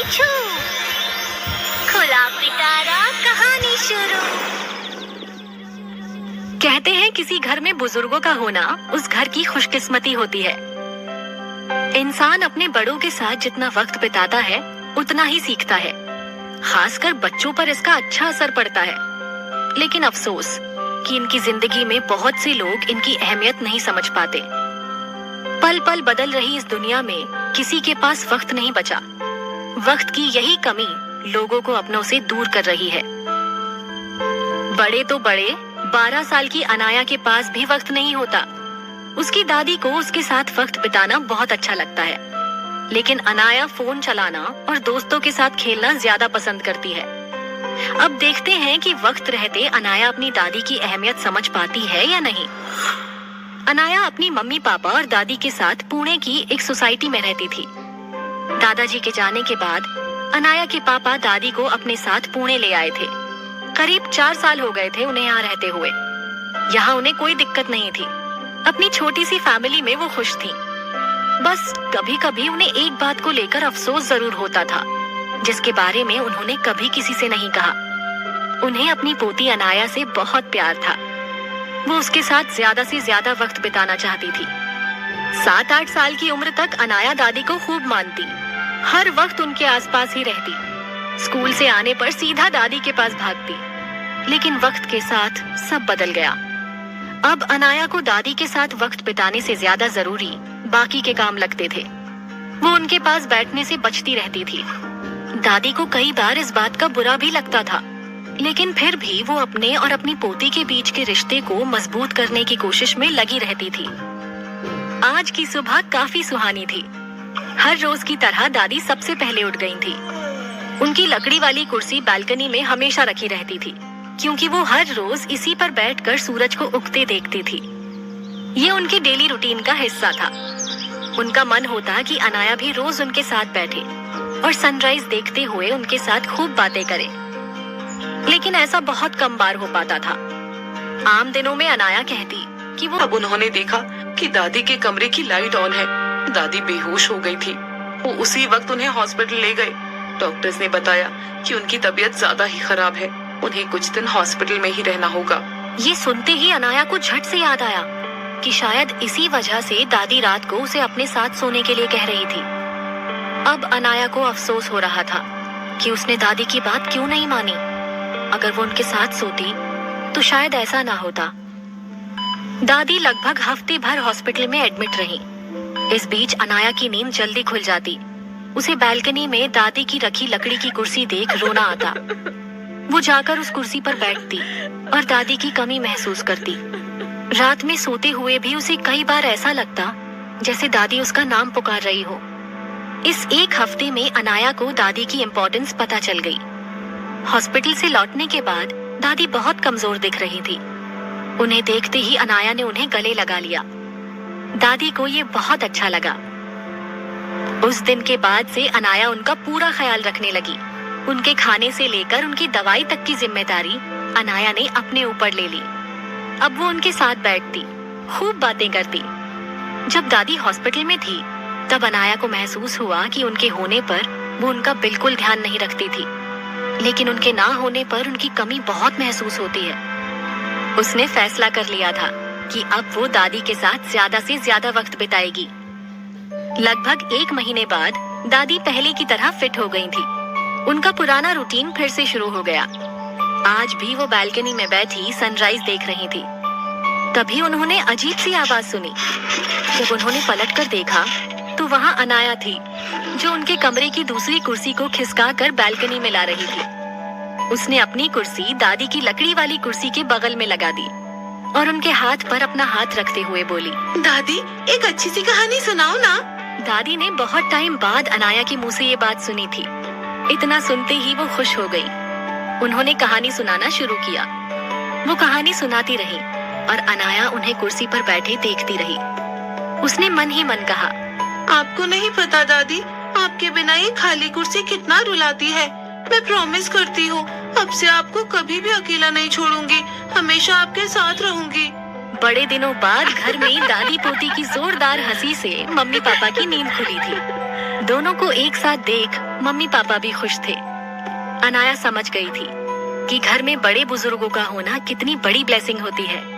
छू, खुला पिटारा कहानी शुरू। कहते हैं किसी घर में बुजुर्गों का होना उस घर की खुशकिस्मती होती है। इंसान अपने बड़ों के साथ जितना वक्त बिताता है उतना ही सीखता है। खासकर बच्चों पर इसका अच्छा असर पड़ता है। लेकिन अफसोस कि इनकी जिंदगी में बहुत से लोग इनकी अहमियत नहीं समझ पाते। पल पल बदल रही इस दुनिया में किसी के पास वक्त नहीं बचा। वक्त की यही कमी लोगों को अपनों से दूर कर रही है। बड़े तो बड़े 12 साल की अनाया के पास भी वक्त नहीं होता। उसकी दादी को उसके साथ वक्त बिताना बहुत अच्छा लगता है, लेकिन अनाया फोन चलाना और दोस्तों के साथ खेलना ज्यादा पसंद करती है। अब देखते हैं कि वक्त रहते अनाया अपनी दादी की अहमियत समझ पाती है या नहीं। अनाया अपनी मम्मी पापा और दादी के साथ पुणे की एक सोसाइटी में रहती थी। दादाजी के जाने के बाद अनाया के पापा दादी को अपने साथ पुणे ले आए थे। करीब 4 साल हो गए थे उन्हें यहाँ रहते हुए। यहाँ उन्हें कोई दिक्कत नहीं थी। अपनी छोटी सी फैमिली में वो खुश थी। बस कभी कभी उन्हें एक बात को लेकर अफसोस जरूर होता था, जिसके बारे में उन्होंने कभी किसी से नहीं कहा। उन्हें अपनी पोती अनाया से बहुत प्यार था। वो उसके साथ ज्यादा से ज्यादा वक्त बिताना चाहती थी। 7-8 साल की उम्र तक अनाया दादी को खूब मानती, हर वक्त उनके आसपास ही रहती। स्कूल से आने पर सीधा दादी के पास भागती। लेकिन वक्त के साथ सब बदल गया। अब अनाया को दादी के साथ वक्त बिताने से ज्यादा जरूरी बाकी के काम लगते थे। वो उनके पास बैठने से बचती रहती थी। दादी को कई बार इस बात का बुरा भी लगता था, लेकिन फिर भी वो अपने और अपनी पोती के बीच के रिश्ते को मजबूत करने की कोशिश में लगी रहती थी। आज की सुबह काफी सुहानी थी। हर रोज की तरह दादी सबसे पहले उठ गई थी। उनकी लकड़ी वाली कुर्सी बालकनी में हमेशा रखी रहती थी, क्योंकि वो हर रोज इसी पर बैठकर सूरज को उगते देखती थी। ये उनकी डेली रूटीन का हिस्सा था। उनका मन होता कि अनाया भी रोज उनके साथ बैठे और सनराइज देखते हुए उनके साथ खूब बातें करे, लेकिन ऐसा बहुत कम बार हो पाता था। आम दिनों में अनाया कहती कि वो अब उन्होंने देखा कि दादी के कमरे की लाइट ऑन है। दादी बेहोश हो गई थी। वो उसी वक्त उन्हें हॉस्पिटल ले गए। डॉक्टर्स ने बताया कि उनकी तबीयत ज्यादा ही खराब है। उन्हें कुछ दिन हॉस्पिटल में ही रहना होगा। ये सुनते ही अनाया को झट से याद आया कि शायद इसी वजह से दादी रात को उसे अपने साथ सोने के लिए कह रही थी। अब अनाया को अफसोस हो रहा था कि उसने दादी की बात क्यों नहीं मानी। अगर वो उनके साथ सोती तो शायद ऐसा ना होता। दादी लगभग हफ्ते भर हॉस्पिटल में एडमिट रही। इस बीच अनाया की नींद जल्दी खुल जाती। उसे बालकनी में दादी की रखी लकड़ी की कुर्सी देख रोना आता। वो जाकर उस कुर्सी पर बैठती और दादी की कमी महसूस करती। रात में सोते हुए भी उसे कई बार ऐसा लगता जैसे दादी उसका नाम पुकार रही हो। इस एक हफ्ते में अनाया को दादी की इम्पोर्टेंस पता चल गई। हॉस्पिटल से लौटने के बाद दादी बहुत कमजोर दिख रही थी। उन्हें देखते ही अनाया ने उन्हें गले लगा लिया। दादी को ये बहुत अच्छा लगा। उस दिन के बाद से अनाया उनका पूरा ख्याल रखने लगी। उनके खाने से लेकर उनकी दवाई तक की जिम्मेदारी अनाया ने अपने ऊपर ले ली। अब वो उनके साथ बैठती, खूब बातें करती। जब दादी हॉस्पिटल में थी तब अनाया को महसूस हुआ कि उनके होने पर वो उनका बिल्कुल ध्यान नहीं रखती थी, लेकिन उनके ना होने पर उनकी कमी बहुत महसूस होती है। उसने फैसला कर लिया था कि अब वो दादी के साथ ज्यादा से ज्यादा वक्त बिताएगी। लगभग 1 महीने बाद दादी पहले की तरह फिट हो गई थी। उनका पुराना रूटीन फिर से शुरू हो गया। आज भी वो बालकनी में बैठी सनराइज देख रही थी। तभी उन्होंने अजीब सी आवाज सुनी। जब उन्होंने पलट कर देखा तो वहाँ अनाया थी, जो उनके कमरे की दूसरी कुर्सी को खिसका कर बालकनी में ला रही थी। उसने अपनी कुर्सी दादी की लकड़ी वाली कुर्सी के बगल में लगा दी और उनके हाथ पर अपना हाथ रखते हुए बोली, दादी एक अच्छी सी कहानी सुनाओ ना। दादी ने बहुत टाइम बाद अनाया के मुंह से ये बात सुनी थी। इतना सुनते ही वो खुश हो गई। उन्होंने कहानी सुनाना शुरू किया। वो कहानी सुनाती रही और अनाया उन्हें कुर्सी पर बैठे देखती रही। उसने मन ही मन कहा, आपको नहीं पता दादी, आपके बिना ये खाली कुर्सी कितना रुलाती है। मैं प्रॉमिस करती हूँ अब से आपको कभी भी अकेला नहीं छोड़ूंगी, हमेशा आपके साथ रहूंगी। बड़े दिनों बाद घर में दादी पोती की जोरदार हंसी से मम्मी पापा की नींद खुली थी। दोनों को एक साथ देख मम्मी पापा भी खुश थे। अनाया समझ गई थी कि घर में बड़े बुजुर्गों का होना कितनी बड़ी ब्लेसिंग होती है।